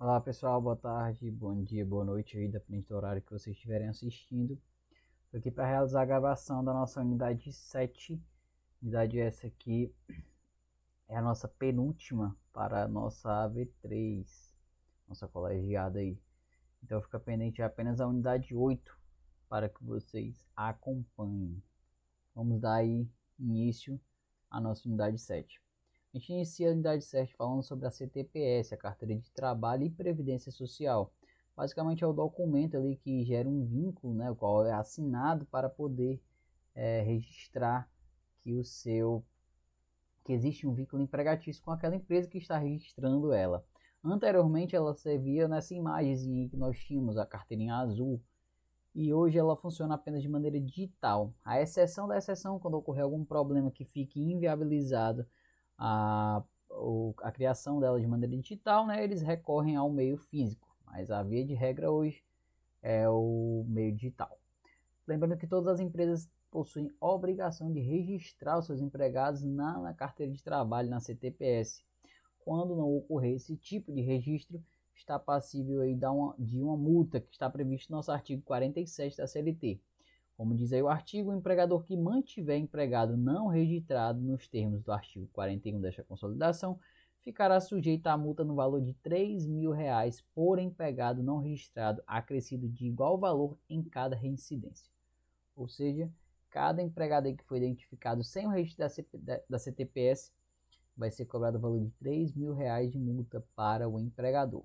Olá pessoal, boa tarde, bom dia, boa noite aí, dependendo do horário que vocês estiverem assistindo. Estou aqui para realizar a gravação da nossa unidade 7. Unidade essa aqui é a nossa penúltima para a nossa AV3, nossa colegiada aí. Então fica pendente apenas a unidade 8 para que vocês acompanhem. Vamos dar aí início à nossa unidade 7. A gente inicia a unidade 7 falando sobre a CTPS, a Carteira de Trabalho e Previdência Social. Basicamente é o documento ali que gera um vínculo, né, o qual é assinado para poder registrar que existe um vínculo empregatício com aquela empresa que está registrando ela. Anteriormente ela servia nessa imagem que nós tínhamos, a carteirinha azul, e hoje ela funciona apenas de maneira digital. A exceção da exceção, quando ocorrer algum problema que fique inviabilizado a criação dela de maneira digital, né, eles recorrem ao meio físico, mas a via de regra hoje é o meio digital. Lembrando que todas as empresas possuem obrigação de registrar os seus empregados na carteira de trabalho, na CTPS. Quando não ocorrer esse tipo de registro, está passível aí de uma multa que está previsto no nosso artigo 47 da CLT. Como diz aí o artigo, o empregador que mantiver empregado não registrado nos termos do artigo 41 desta consolidação ficará sujeito à multa no valor de R$ 3.000 por empregado não registrado, acrescido de igual valor em cada reincidência. Ou seja, cada empregado aí que foi identificado sem o registro da CTPS vai ser cobrado o valor de R$ 3.000 de multa para o empregador.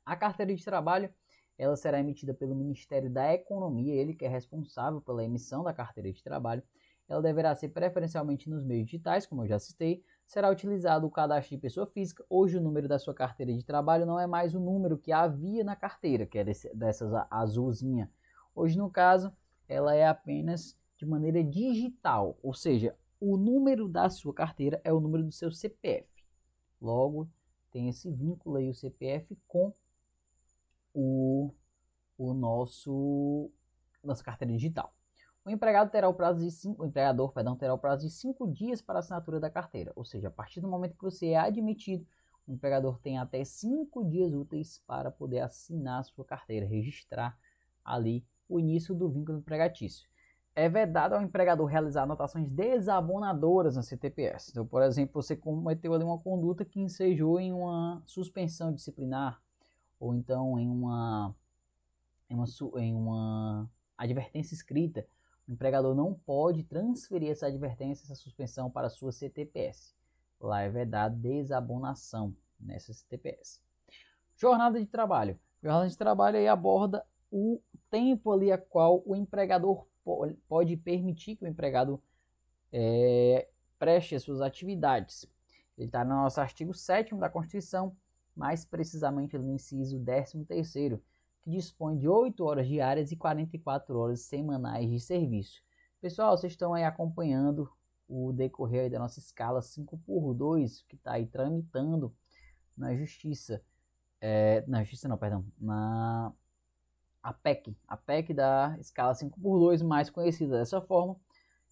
A carteira de trabalho ela será emitida pelo Ministério da Economia, ele que é responsável pela emissão da carteira de trabalho. Ela deverá ser preferencialmente nos meios digitais, como eu já citei. Será utilizado o cadastro de pessoa física. Hoje o número da sua carteira de trabalho não é mais o número que havia na carteira, que é dessas azulzinha. Hoje, no caso, ela é apenas de maneira digital, ou seja, o número da sua carteira é o número do seu CPF. Logo, tem esse vínculo aí, o CPF, com o nossa carteira digital. O empregador terá o prazo de 5 dias para a assinatura da carteira, ou seja, a partir do momento que você é admitido, o empregador tem até 5 dias úteis para poder assinar a sua carteira, registrar ali o início do vínculo empregatício. É vedado ao empregador realizar anotações desabonadoras na CTPS. Então, por exemplo, você cometeu ali uma conduta que ensejou em uma suspensão disciplinar, ou então em uma advertência escrita. O empregador não pode transferir essa advertência, essa suspensão para a sua CTPS. Lá é vedado desabonação nessa CTPS. Jornada de trabalho. Jornada de trabalho aí aborda o tempo ali a qual o empregador pode permitir que o empregado preste as suas atividades. Ele está no nosso artigo 7º da Constituição, mais precisamente no inciso 13º, que dispõe de 8 horas diárias e 44 horas semanais de serviço. Pessoal, vocês estão aí acompanhando o decorrer da nossa escala 5x2, que está aí tramitando na justiça, na APEC da escala 5x2, mais conhecida dessa forma,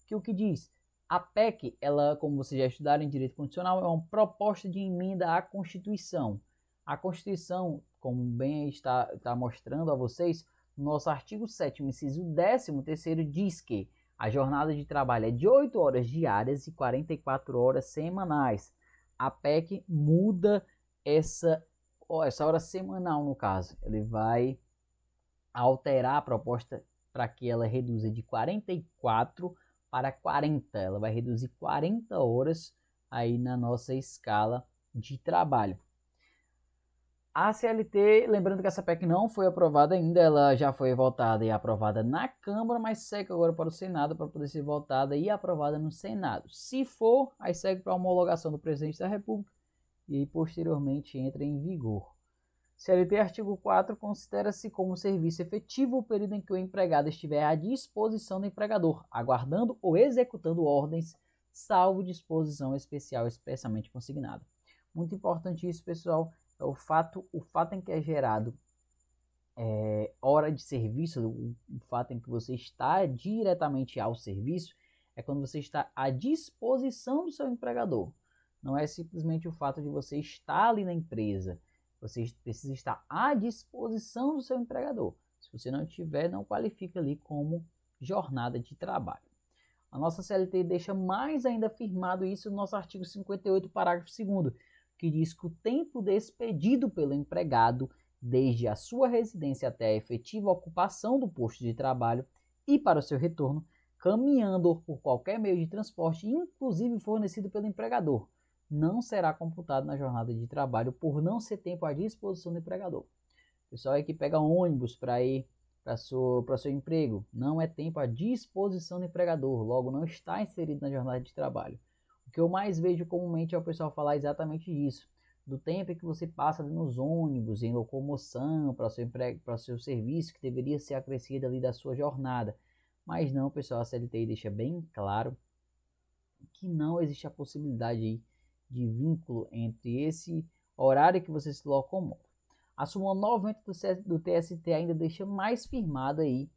que o que diz? A PEC, ela, como vocês já estudaram em Direito Constitucional, é uma proposta de emenda à Constituição. A Constituição, como bem está mostrando a vocês, no nosso artigo 7º, inciso 13º, diz que a jornada de trabalho é de 8 horas diárias e 44 horas semanais. A PEC muda essa hora semanal, no caso. Ele vai alterar a proposta para que ela reduza de 44 para 40. Ela vai reduzir 40 horas aí na nossa escala de trabalho. A CLT, lembrando que essa PEC não foi aprovada ainda, ela já foi votada e aprovada na Câmara, mas segue agora para o Senado para poder ser votada e aprovada no Senado. Se for, aí segue para a homologação do Presidente da República e posteriormente entra em vigor. CLT artigo 4 considera-se como serviço efetivo o período em que o empregado estiver à disposição do empregador, aguardando ou executando ordens, salvo disposição especial expressamente consignada. Muito importante isso, pessoal, é o fato em que é gerado hora de serviço, o fato em que você está diretamente ao serviço, é quando você está à disposição do seu empregador. Não é simplesmente o fato de você estar ali na empresa. Você precisa estar à disposição do seu empregador. Se você não tiver, não qualifica ali como jornada de trabalho. A nossa CLT deixa mais ainda afirmado isso no nosso artigo 58, parágrafo 2º, que diz que o tempo despedido pelo empregado, desde a sua residência até a efetiva ocupação do posto de trabalho e para o seu retorno, caminhando ou por qualquer meio de transporte, inclusive fornecido pelo empregador, não será computado na jornada de trabalho por não ser tempo à disposição do empregador. O pessoal aí que pega ônibus para ir para seu emprego, não é tempo à disposição do empregador, logo não está inserido na jornada de trabalho. O que eu mais vejo comumente é o pessoal falar exatamente disso, do tempo que você passa nos ônibus, em locomoção para o seu emprego, para o seu serviço, que deveria ser acrescido ali da sua jornada. Mas não, pessoal, a CLT deixa bem claro que não existe a possibilidade aí de vínculo entre esse horário que você se locomove. A súmula 90 do TST ainda deixa mais firmado aí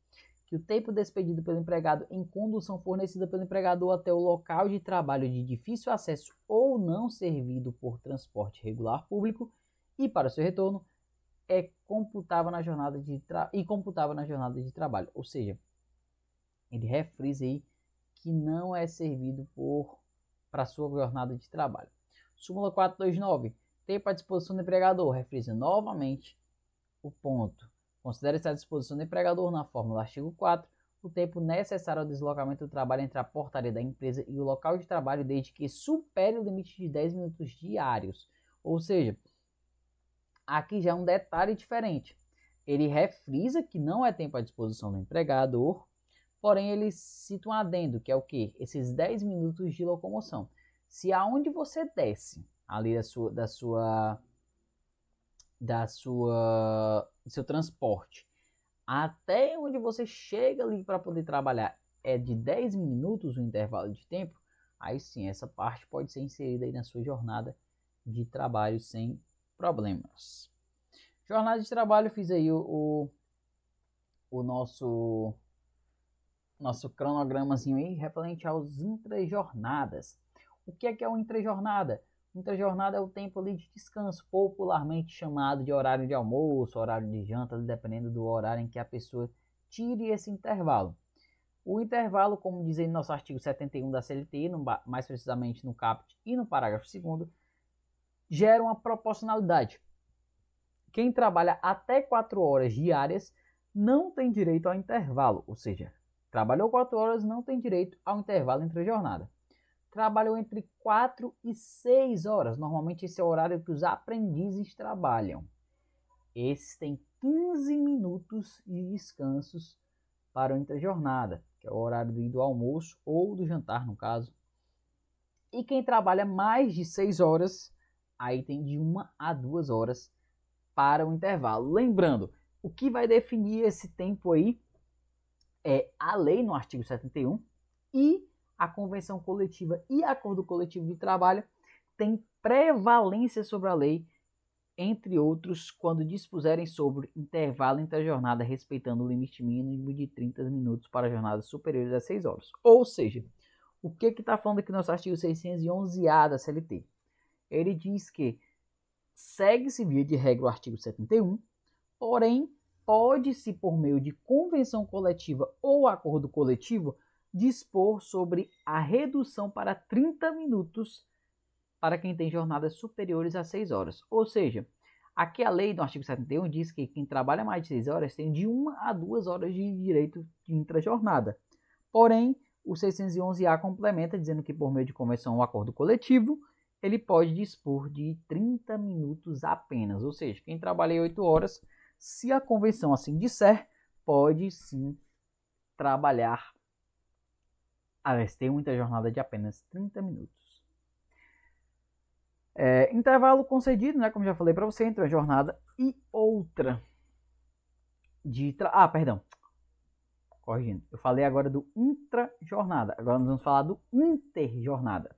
que o tempo despedido pelo empregado em condução fornecida pelo empregador até o local de trabalho de difícil acesso ou não servido por transporte regular público e para o seu retorno computável na jornada de trabalho. Ou seja, ele refrisa aí que não é servido para a sua jornada de trabalho. Súmula 429. Tempo à disposição do empregador. Refrisa novamente o ponto. Considere-se à disposição do empregador na fórmula artigo 4 o tempo necessário ao deslocamento do trabalho entre a portaria da empresa e o local de trabalho desde que supere o limite de 10 minutos diários. Ou seja, aqui já é um detalhe diferente. Ele refrisa que não é tempo à disposição do empregador, porém ele cita um adendo, que é o quê? Esses 10 minutos de locomoção. Se aonde você desce ali do seu transporte até onde você chega ali para poder trabalhar é de 10 minutos o intervalo de tempo, aí sim, essa parte pode ser inserida aí na sua jornada de trabalho sem problemas. Jornada de trabalho, fiz aí o nosso cronogramazinho aí referente aos intrajornadas. O que é uma intrajornada? Intrajornada é o tempo ali de descanso, popularmente chamado de horário de almoço, horário de janta, dependendo do horário em que a pessoa tire esse intervalo. O intervalo, como diz aí no nosso artigo 71 da CLT, mais precisamente no caput e no parágrafo 2º, gera uma proporcionalidade. Quem trabalha até 4 horas diárias não tem direito ao intervalo, ou seja, trabalhou 4 horas, não tem direito ao intervalo entre a jornada. Trabalhou entre 4 e 6 horas. Normalmente esse é o horário que os aprendizes trabalham. Esses têm 15 minutos de descansos para o intrajornada, que é o horário do almoço ou do jantar, no caso. E quem trabalha mais de 6 horas, aí tem de 1 a 2 horas para o intervalo. Lembrando, o que vai definir esse tempo aí é a lei no artigo 71 e a convenção coletiva e acordo coletivo de trabalho têm prevalência sobre a lei, entre outros, quando dispuserem sobre intervalo entre a jornada, respeitando o limite mínimo de 30 minutos para jornadas superiores a 6 horas. Ou seja, o que está falando aqui no nosso artigo 611-A da CLT? Ele diz que segue-se via de regra o artigo 71, porém, pode-se, por meio de convenção coletiva ou acordo coletivo, dispor sobre a redução para 30 minutos para quem tem jornadas superiores a 6 horas. Ou seja, aqui a lei do artigo 71 diz que quem trabalha mais de 6 horas tem de 1 a 2 horas de direito de intrajornada. Porém, o 611-A complementa dizendo que por meio de convenção ou acordo coletivo, ele pode dispor de 30 minutos apenas. Ou seja, quem trabalha 8 horas, se a convenção assim disser, pode sim trabalhar. Tem muita jornada de apenas 30 minutos. Intervalo concedido, né, como já falei para você, entre uma jornada e outra. Corrigindo. Eu falei agora do intrajornada. Agora nós vamos falar do interjornada.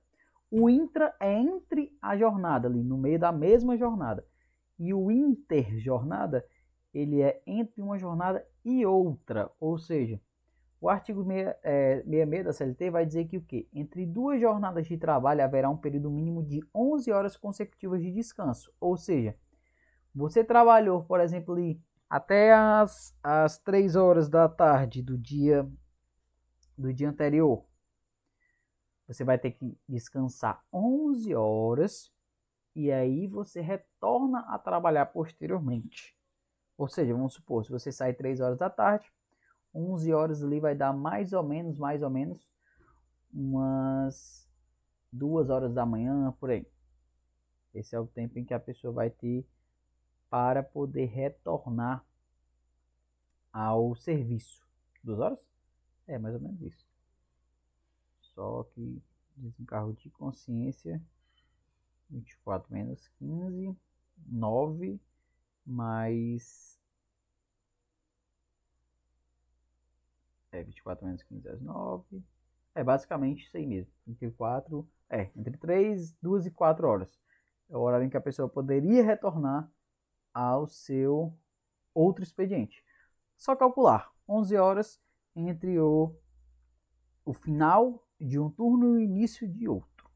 O intra é entre a jornada, ali no meio da mesma jornada. E o interjornada, ele é entre uma jornada e outra. Ou seja, o artigo 66 da CLT vai dizer que o quê? Entre duas jornadas de trabalho haverá um período mínimo de 11 horas consecutivas de descanso. Ou seja, Você trabalhou, por exemplo, ali até as 3 horas da tarde do dia anterior. Você vai ter que descansar 11 horas e aí você retorna a trabalhar posteriormente. Ou seja, vamos supor, se você sai 3 horas da tarde, 11 horas ali vai dar mais ou menos, umas 2 horas da manhã, por aí. Esse é o tempo em que a pessoa vai ter para poder retornar ao serviço. 2 horas? É, mais ou menos isso. Só que desencargo de consciência, 24 menos 15, 9, mais... 24 menos 15 às 9. É basicamente isso aí mesmo. Entre 3, 2 e 4 horas. É o horário em que a pessoa poderia retornar ao seu outro expediente. Só calcular 11 horas entre o final de um turno e o início de outro.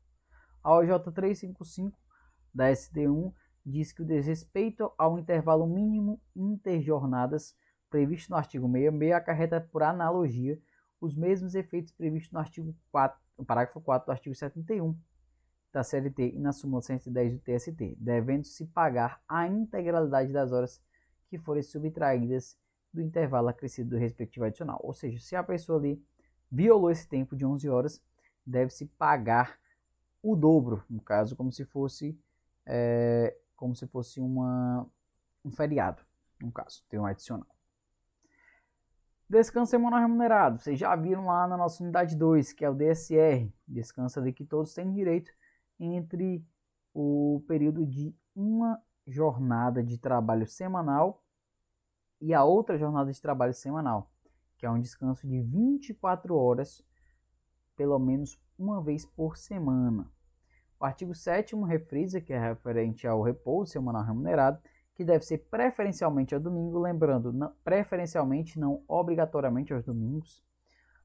A OJ 355 da SD1 diz que o desrespeito ao intervalo mínimo interjornadas previsto no artigo 66 acarreta por analogia os mesmos efeitos previstos no artigo 4, no parágrafo 4 do artigo 71 da CLT e na súmula 110 do TST, devendo-se pagar a integralidade das horas que forem subtraídas do intervalo acrescido do respectivo adicional. Ou seja, se a pessoa ali violou esse tempo de 11 horas, deve-se pagar o dobro, no caso, como se fosse um feriado, no caso, tem um adicional. Descanso semanal remunerado, vocês já viram lá na nossa unidade 2, que é o DSR, descanso ali que todos têm direito entre o período de uma jornada de trabalho semanal e a outra jornada de trabalho semanal, que é um descanso de 24 horas, pelo menos uma vez por semana. O artigo 7º refrisa, que é referente ao repouso semanal remunerado, que deve ser preferencialmente ao domingo, lembrando, preferencialmente, não obrigatoriamente aos domingos.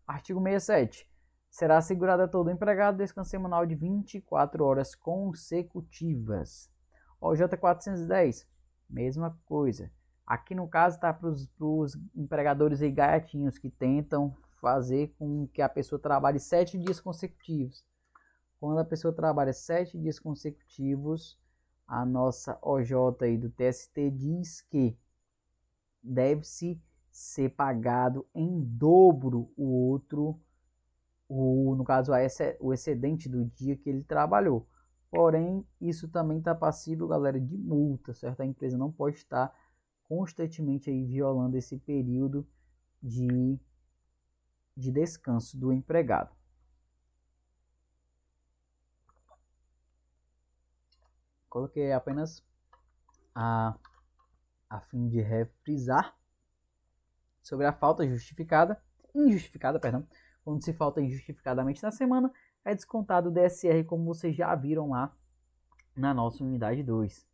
Artigo 67. Será assegurado a todo empregado descanso semanal de 24 horas consecutivas. OJ 410, mesma coisa. Aqui no caso está para os empregadores e gaiatinhos que tentam fazer com que a pessoa trabalhe 7 dias consecutivos. Quando a pessoa trabalha 7 dias consecutivos, a nossa OJ aí do TST diz que deve-se ser pagado em dobro no caso o excedente do dia que ele trabalhou. Porém, isso também está passível, galera, de multa, certo? A empresa não pode estar constantemente aí violando esse período de descanso do empregado. Coloquei apenas a fim de refrisar sobre a falta injustificada, quando se falta injustificadamente na semana, é descontado o DSR, como vocês já viram lá na nossa unidade 2.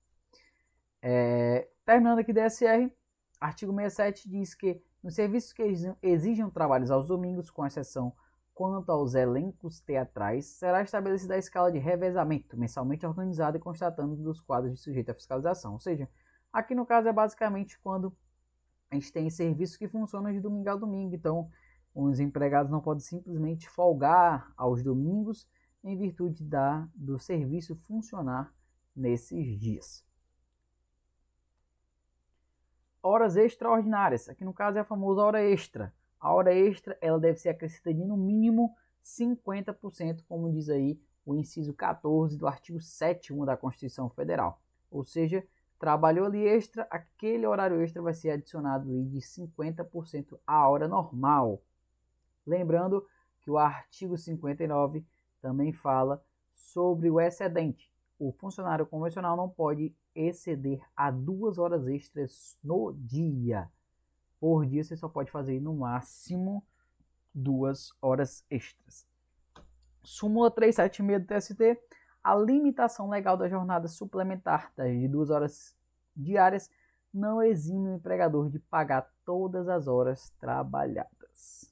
Terminando aqui DSR, artigo 67 diz que nos serviços que exijam trabalhos aos domingos, com exceção quanto aos elencos teatrais, será estabelecida a escala de revezamento, mensalmente organizada e constatando dos quadros de sujeito à fiscalização. Ou seja, aqui no caso é basicamente quando a gente tem serviços que funcionam de domingo a domingo, então os empregados não podem simplesmente folgar aos domingos em virtude do serviço funcionar nesses dias. Horas extraordinárias, aqui no caso é a famosa hora extra. A hora extra ela deve ser acrescida de no mínimo 50%, como diz aí o inciso 14 do artigo 7º da Constituição Federal. Ou seja, trabalhou ali extra, aquele horário extra vai ser adicionado aí de 50% à hora normal. Lembrando que o artigo 59 também fala sobre o excedente. O funcionário convencional não pode exceder a 2 horas extras no dia. Por dia você só pode fazer no máximo 2 horas extras. Súmula 376 do TST, a limitação legal da jornada suplementar de 2 horas diárias não exime o empregador de pagar todas as horas trabalhadas.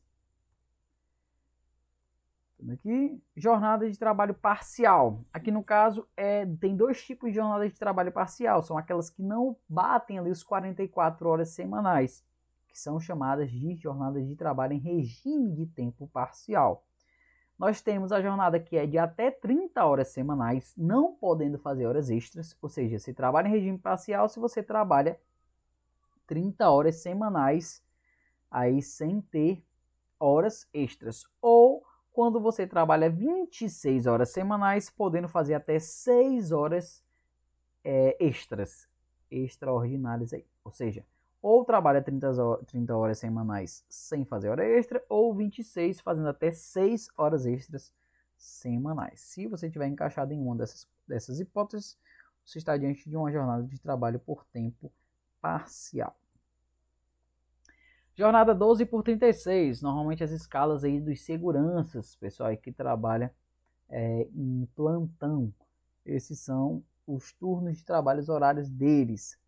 Aqui, jornada de trabalho parcial. Aqui no caso, tem dois tipos de jornada de trabalho parcial. São aquelas que não batem ali os 44 horas semanais, que são chamadas de jornadas de trabalho em regime de tempo parcial. Nós temos a jornada que é de até 30 horas semanais, não podendo fazer horas extras. Ou seja, você trabalha em regime parcial se você trabalha 30 horas semanais, aí sem ter horas extras. Ou quando você trabalha 26 horas semanais, podendo fazer até 6 horas extraordinárias aí. Ou seja, ou trabalha 30 horas semanais sem fazer hora extra, ou 26 fazendo até 6 horas extras semanais. Se você estiver encaixado em uma dessas hipóteses, você está diante de uma jornada de trabalho por tempo parcial. Jornada 12 por 36, normalmente as escalas aí dos seguranças, pessoal aí que trabalha em plantão. Esses são os turnos de trabalho, os horários deles.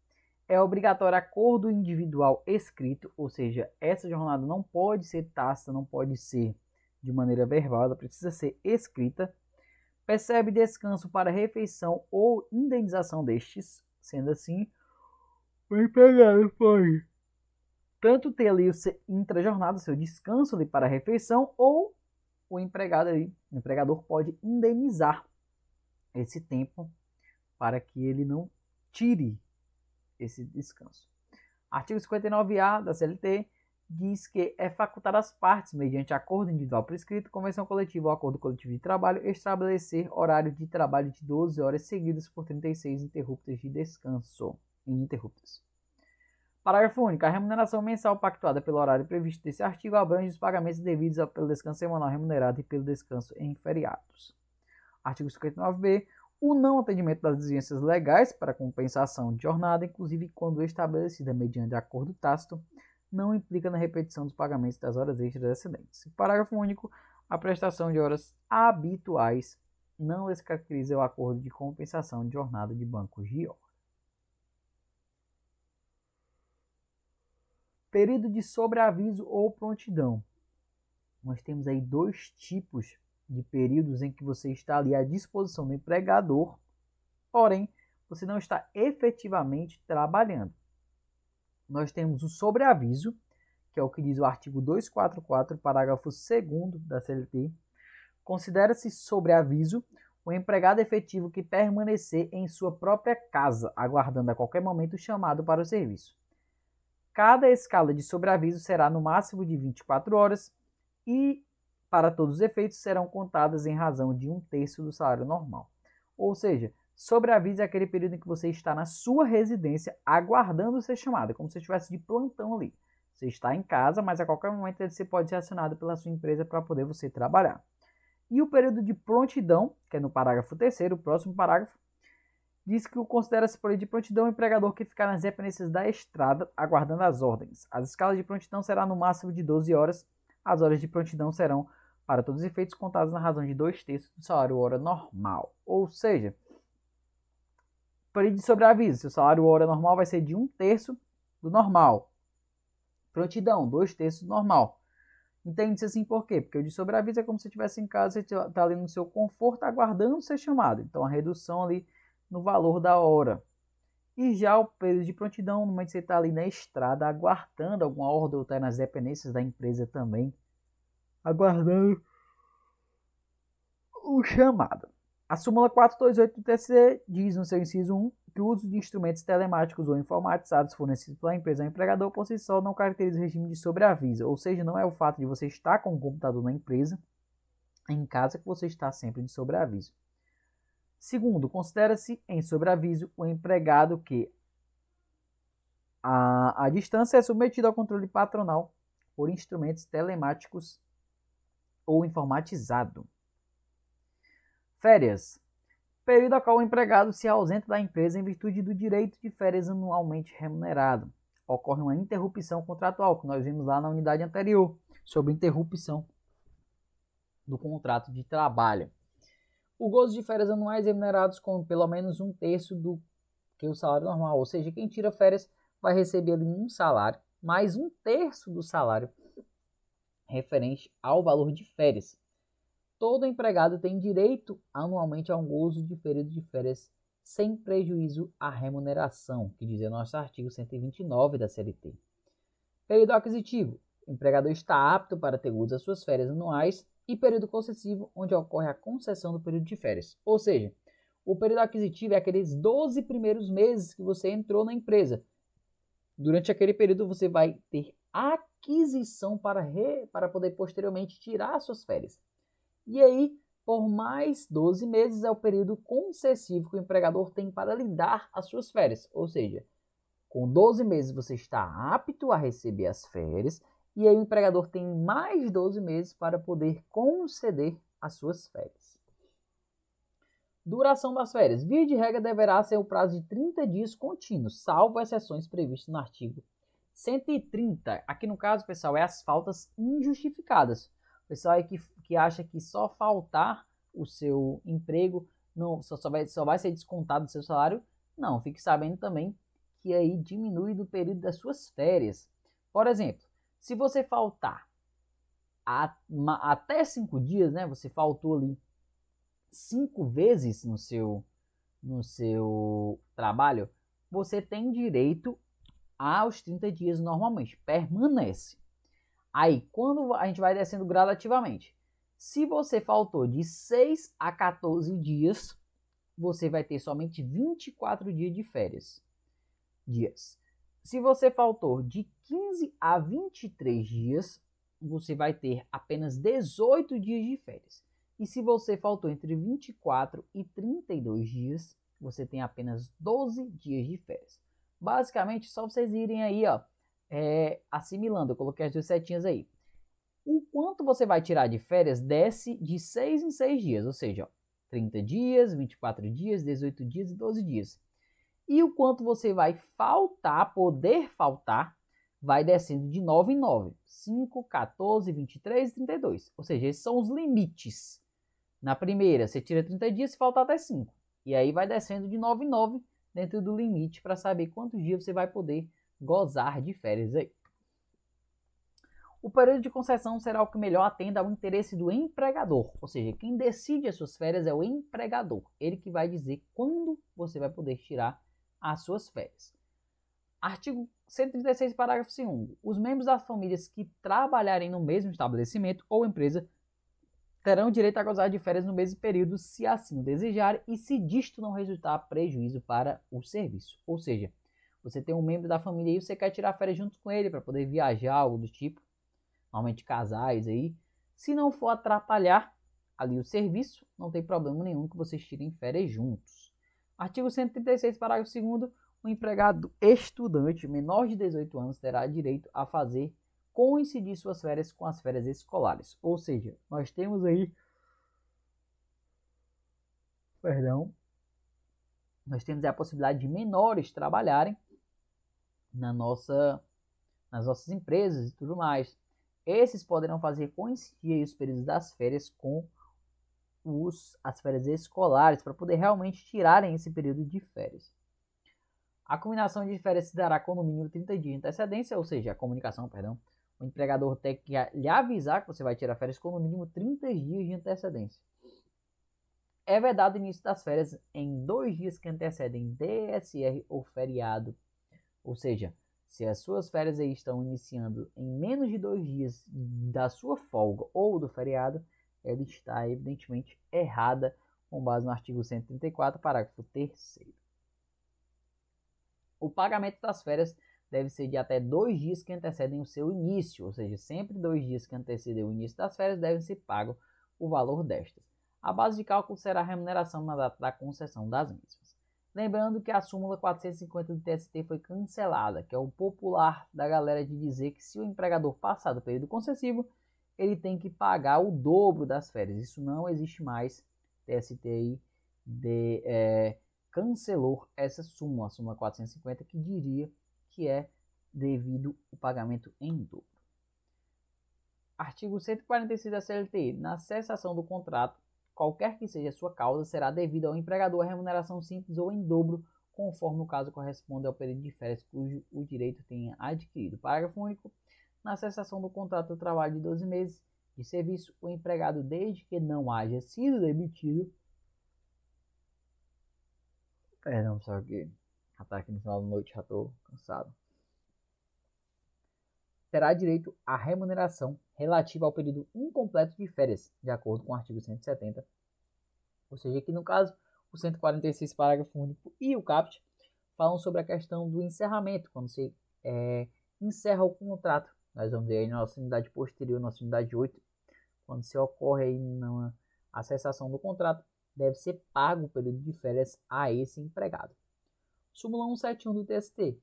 É obrigatório acordo individual escrito, ou seja, essa jornada não pode ser tácita, não pode ser de maneira verbal, ela precisa ser escrita. Percebe descanso para refeição ou indenização destes, sendo assim, o empregado pode tanto ter ali o intra-jornada, seu descanso ali para a refeição, ou o empregador pode indenizar esse tempo para que ele não tire esse descanso. Artigo 59A da CLT diz que é facultado às partes, mediante acordo individual por escrito, convenção coletiva ou acordo coletivo de trabalho, estabelecer horário de trabalho de 12 horas seguidas por 36 interruptas de descanso ininterruptas. Parágrafo único. A remuneração mensal pactuada pelo horário previsto desse artigo abrange os pagamentos devidos pelo descanso semanal remunerado e pelo descanso em feriados. Artigo 59b. O não atendimento das exigências legais para compensação de jornada, inclusive quando estabelecida mediante acordo tácito, não implica na repetição dos pagamentos das horas extras excedentes. Parágrafo único. A prestação de horas habituais não descaracteriza o acordo de compensação de jornada de bancos de hora. Período de sobreaviso ou prontidão. Nós temos aí dois tipos de períodos em que você está ali à disposição do empregador, porém, você não está efetivamente trabalhando. Nós temos o sobreaviso, que é o que diz o artigo 244, parágrafo 2º da CLT. Considera-se sobreaviso o empregado efetivo que permanecer em sua própria casa, aguardando a qualquer momento o chamado para o serviço. Cada escala de sobreaviso será no máximo de 24 horas e, para todos os efeitos, serão contadas em razão de 1/3 do salário normal. Ou seja, sobreaviso é aquele período em que você está na sua residência aguardando ser chamado, como se estivesse de plantão ali. Você está em casa, mas a qualquer momento você pode ser acionado pela sua empresa para poder você trabalhar. E o período de prontidão, que é no parágrafo 3º, o próximo parágrafo, diz que considera-se período de prontidão o empregador que ficar nas dependências da estrada aguardando as ordens. As escalas de prontidão serão no máximo de 12 horas. As horas de prontidão serão, para todos os efeitos, contadas na razão de 2/3 do salário hora normal. Ou seja, período de sobreaviso, seu salário hora normal vai ser de 1/3 do normal. Prontidão, 2/3 do normal. Entende-se assim por quê? Porque o de sobreaviso é como se você estivesse em casa, você está ali no seu conforto aguardando ser chamado. Então a redução ali no valor da hora. E já o período de prontidão, no momento que você está ali na estrada, aguardando alguma ordem ou está nas dependências da empresa também, aguardando o chamado. A súmula 428 do TSE diz no seu inciso 1 que o uso de instrumentos telemáticos ou informatizados fornecidos pela empresa ao empregador por si só não caracteriza o regime de sobreaviso, ou seja, não é o fato de você estar com o computador na empresa, em casa, que você está sempre de sobreaviso. Segundo, considera-se em sobreaviso o empregado que a distância é submetido ao controle patronal por instrumentos telemáticos ou informatizado. Férias. Período a qual o empregado se ausenta da empresa em virtude do direito de férias anualmente remunerado. Ocorre uma interrupção contratual, que nós vimos lá na unidade anterior, sobre interrupção do contrato de trabalho. O gozo de férias anuais remunerados com pelo menos 1/3 do que o salário normal. Ou seja, quem tira férias vai receber ali um salário, mais 1/3 do salário referente ao valor de férias. todo empregado tem direito anualmente a um gozo de período de férias sem prejuízo à remuneração, que diz o nosso artigo 129 da CLT. Período aquisitivo. O empregador está apto para ter gozo das suas férias anuais, e período concessivo, onde ocorre a concessão do período de férias. Ou seja, o período aquisitivo é aqueles 12 primeiros meses que você entrou na empresa. Durante aquele período você vai ter aquisição para poder posteriormente tirar as suas férias. E aí, por mais 12 meses é o período concessivo que o empregador tem para lhe dar as suas férias. Ou seja, com 12 meses você está apto a receber as férias, e aí o empregador tem mais 12 meses para poder conceder as suas férias. Duração das férias. Via de regra deverá ser o prazo de 30 dias contínuos, salvo exceções previstas no artigo 130. Aqui no caso, pessoal, é as faltas injustificadas. O pessoal aí que acha que só faltar o seu emprego só vai ser descontado do seu salário. Não, fique sabendo também que aí diminui do período das suas férias. Por exemplo, se você faltar até 5 dias, né? Você faltou ali 5 vezes no seu trabalho, você tem direito aos 30 dias normalmente, permanece. Aí, quando a gente vai descendo gradativamente, se você faltou de 6 a 14 dias, você vai ter somente 24 dias de férias. Se você faltou de 15 a 23 dias, você vai ter apenas 18 dias de férias. E se você faltou entre 24 e 32 dias, você tem apenas 12 dias de férias. Basicamente, só vocês irem aí, ó, assimilando. Eu coloquei as duas setinhas aí. O quanto você vai tirar de férias desce de 6 em 6 dias, ou seja, ó, 30 dias, 24 dias, 18 dias e 12 dias. E o quanto você vai poder faltar, vai descendo de 9 em 9. 5, 14, 23 e 32. Ou seja, esses são os limites. Na primeira, você tira 30 dias, se faltar até 5. E aí vai descendo de 9 em 9 dentro do limite para saber quantos dias você vai poder gozar de férias aí. O período de concessão será o que melhor atenda ao interesse do empregador. Ou seja, quem decide as suas férias é o empregador. Ele que vai dizer quando você vai poder tirar as suas férias. Artigo 136, parágrafo 2º. Os membros das famílias que trabalharem no mesmo estabelecimento ou empresa terão direito a gozar de férias no mesmo período, se assim o desejarem, e se disto não resultar prejuízo para o serviço. Ou seja, você tem um membro da família e você quer tirar férias junto com ele para poder viajar, algo do tipo, normalmente casais aí. Se não for atrapalhar ali o serviço, não tem problema nenhum que vocês tirem férias juntos. Artigo 136, parágrafo 2º. O empregado estudante menor de 18 anos terá direito a fazer coincidir suas férias com as férias escolares. Ou seja, nós temos aí, nós temos a possibilidade de menores trabalharem nas nossas empresas e tudo mais. Esses poderão fazer coincidir os períodos das férias com as férias escolares, para poder realmente tirarem esse período de férias. A combinação de férias se dará com no mínimo 30 dias de antecedência, ou seja, o empregador tem que lhe avisar que você vai tirar férias com no mínimo 30 dias de antecedência. É vedado o início das férias em 2 dias que antecedem DSR ou feriado. Ou seja, se as suas férias aí estão iniciando em menos de 2 dias da sua folga ou do feriado, ela está evidentemente errada, com base no artigo 134, parágrafo 3º. O pagamento das férias deve ser de até 2 dias que antecedem o seu início, ou seja, sempre 2 dias que antecedem o início das férias devem ser pago o valor destas. A base de cálculo será a remuneração na data da concessão das mesmas. Lembrando que a súmula 450 do TST foi cancelada, que é o popular da galera de dizer que se o empregador passar do período concessivo, ele tem que pagar o dobro das férias. Isso não existe mais. TST aí cancelou essa súmula, a súmula 450, que diria que é devido o pagamento em dobro. Artigo 146 da CLT. Na cessação do contrato, qualquer que seja a sua causa, será devido ao empregador a remuneração simples ou em dobro, conforme o caso corresponde ao período de férias cujo o direito tenha adquirido. Parágrafo único. Na cessação do contrato de trabalho de 12 meses, de serviço, o empregado, desde que não haja sido demitido, perdão, só que já tá aqui no final da noite, já tô cansado, terá direito à remuneração relativa ao período incompleto de férias, de acordo com o artigo 170. Ou seja, aqui no caso, o 146, parágrafo único e o CAPT falam sobre a questão do encerramento, quando você encerra o contrato. Nós vamos ver aí na nossa unidade posterior, nossa unidade 8, quando se ocorre aí a cessação do contrato, deve ser pago o período de férias a esse empregado. Súmula 171 do TST.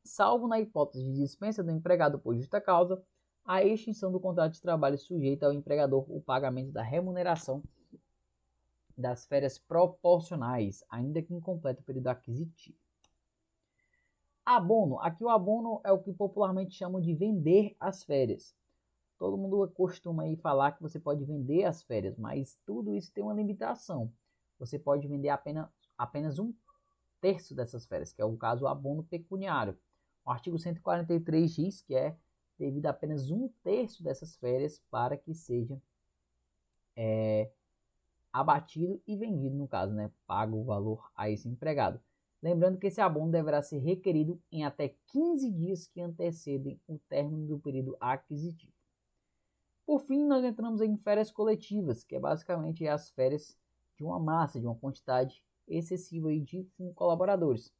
Salvo na hipótese de dispensa do empregado por justa causa, a extinção do contrato de trabalho sujeita ao empregador o pagamento da remuneração das férias proporcionais, ainda que incompleto o período aquisitivo. Abono. Aqui o abono é o que popularmente chamam de vender as férias. Todo mundo costuma aí falar que você pode vender as férias, mas tudo isso tem uma limitação. Você pode vender apenas um terço dessas férias, que é o caso abono pecuniário. O artigo 143 diz que é devido a apenas um terço dessas férias para que seja abatido e vendido, no caso, né, pago o valor a esse empregado. Lembrando que esse abono deverá ser requerido em até 15 dias que antecedem o término do período aquisitivo. Por fim, nós entramos em férias coletivas, que é basicamente as férias de uma massa, de uma quantidade excessiva de colaboradores.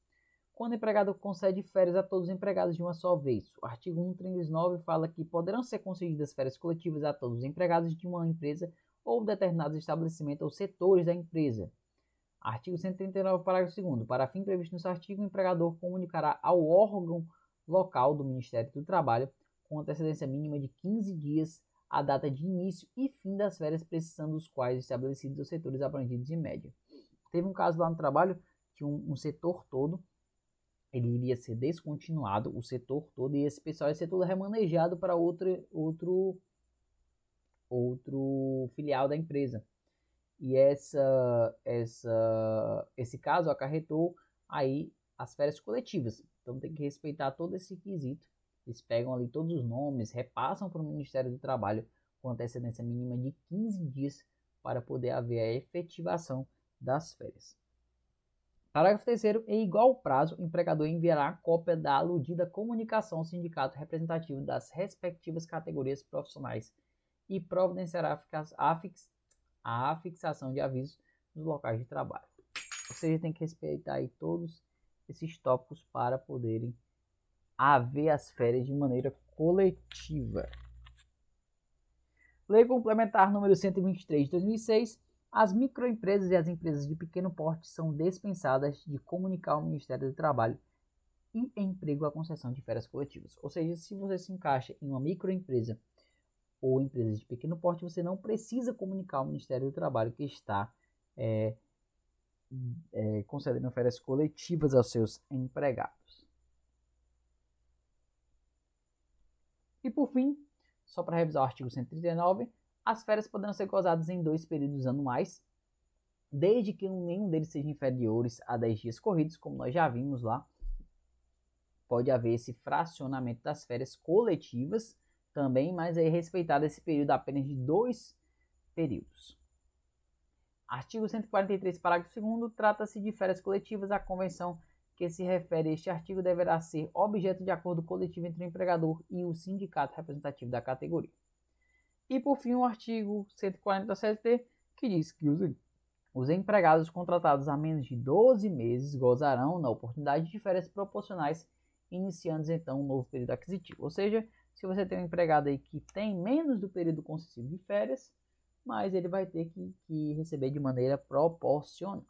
Quando o empregado concede férias a todos os empregados de uma só vez. O artigo 139 fala que poderão ser concedidas férias coletivas a todos os empregados de uma empresa ou determinados estabelecimentos ou setores da empresa. Artigo 139, parágrafo 2º. Para fim previsto nesse artigo, o empregador comunicará ao órgão local do Ministério do Trabalho, com antecedência mínima de 15 dias, a data de início e fim das férias, precisando dos quais estabelecidos os setores abrangidos em média. Teve um caso lá no trabalho que um setor todo, ele iria ser descontinuado, o setor todo, e esse pessoal ia ser todo remanejado para outro filial da empresa. E esse caso acarretou aí as férias coletivas. Então tem que respeitar todo esse quesito. Eles pegam ali todos os nomes, repassam para o Ministério do Trabalho com antecedência mínima de 15 dias para poder haver a efetivação das férias. Parágrafo 3º. Em igual prazo, o empregador enviará cópia da aludida comunicação ao sindicato representativo das respectivas categorias profissionais e providenciará a fixação de avisos nos locais de trabalho. Ou seja, tem que respeitar aí todos esses tópicos para poderem haver as férias de maneira coletiva. Lei Complementar número 123 de 2006. As microempresas e as empresas de pequeno porte são dispensadas de comunicar ao Ministério do Trabalho e Emprego a concessão de férias coletivas. Ou seja, se você se encaixa em uma microempresa ou empresas de pequeno porte, você não precisa comunicar ao Ministério do Trabalho que está concedendo férias coletivas aos seus empregados. E por fim, só para revisar o artigo 139, as férias poderão ser gozadas em 2 períodos anuais, desde que nenhum deles seja inferiores a 10 dias corridos, como nós já vimos lá. Pode haver esse fracionamento das férias coletivas também, mas é respeitado esse período apenas de 2 períodos. Artigo 143, parágrafo 2º, trata-se de férias coletivas. A convenção que se refere a este artigo deverá ser objeto de acordo coletivo entre o empregador e o sindicato representativo da categoria. E por fim, o artigo 140 da CLT, que diz que os empregados contratados há menos de 12 meses gozarão na oportunidade de férias proporcionais, iniciando então um novo período aquisitivo. Ou seja, se você tem um empregado aí que tem menos do período concessivo de férias, mas ele vai ter que receber de maneira proporcional.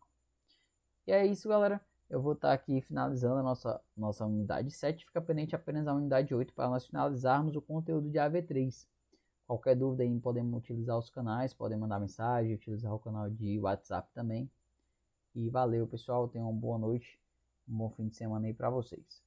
E é isso, galera. Eu vou estar aqui finalizando a nossa unidade 7. Fica pendente apenas a unidade 8 para nós finalizarmos o conteúdo de AV3. Qualquer dúvida aí, podemos utilizar os canais, podem mandar mensagem, utilizar o canal de WhatsApp também. E valeu, pessoal. Tenham uma boa noite, um bom fim de semana aí para vocês.